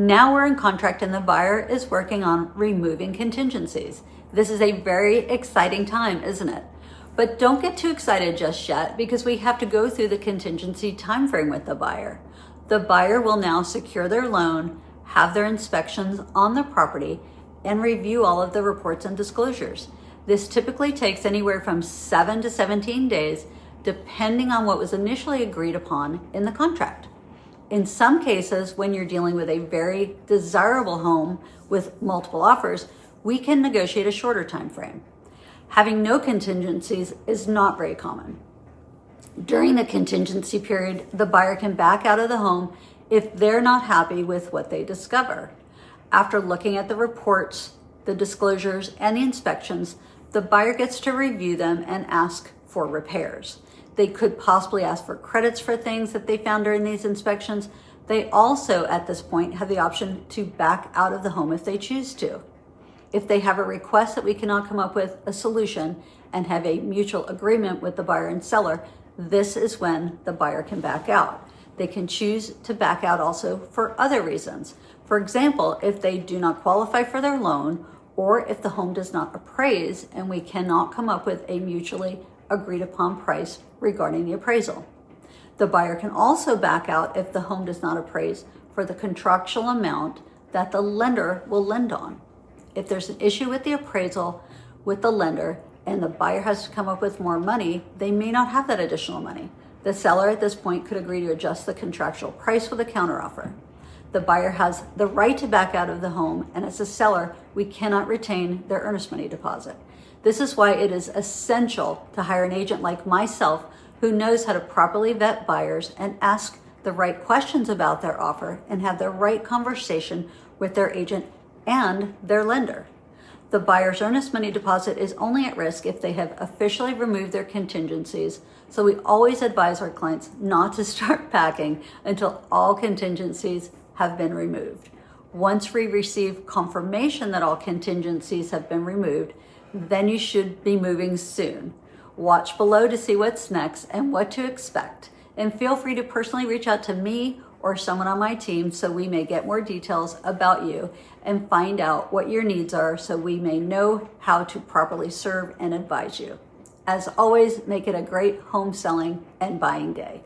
Now we're in contract and the buyer is working on removing contingencies. This is a very exciting time, isn't it? But don't get too excited just yet because we have to go through the contingency timeframe with the buyer. The buyer will now secure their loan, have their inspections on the property, and review all of the reports and disclosures. This typically takes anywhere from 7 to 17 days, depending on what was initially agreed upon in the contract. In some cases, when you're dealing with a very desirable home with multiple offers, we can negotiate a shorter time frame. Having no contingencies is not very common. During the contingency period, the buyer can back out of the home if they're not happy with what they discover. After looking at the reports, the disclosures, and the inspections, the buyer gets to review them and ask for repairs. They could possibly ask for credits for things that they found during these inspections. They also, at this point, have the option to back out of the home if they choose to. If they have a request that we cannot come up with a solution and have a mutual agreement with the buyer and seller, this is when the buyer can back out. They can choose to back out also for other reasons. For example, if they do not qualify for their loan, or if the home does not appraise and we cannot come up with a mutually agreed upon price regarding the appraisal. The buyer can also back out if the home does not appraise for the contractual amount that the lender will lend on. If there's an issue with the appraisal with the lender and the buyer has to come up with more money, they may not have that additional money. The seller at this point could agree to adjust the contractual price with a counteroffer. The buyer has the right to back out of the home, and as a seller, we cannot retain their earnest money deposit. This is why it is essential to hire an agent like myself who knows how to properly vet buyers and ask the right questions about their offer and have the right conversation with their agent and their lender. The buyer's earnest money deposit is only at risk if they have officially removed their contingencies, so we always advise our clients not to start packing until all contingencies have been removed. Once we receive confirmation that all contingencies have been removed, then you should be moving soon. Watch below to see what's next and what to expect. And feel free to personally reach out to me or someone on my team so we may get more details about you and find out what your needs are so we may know how to properly serve and advise you. As always, make it a great home selling and buying day.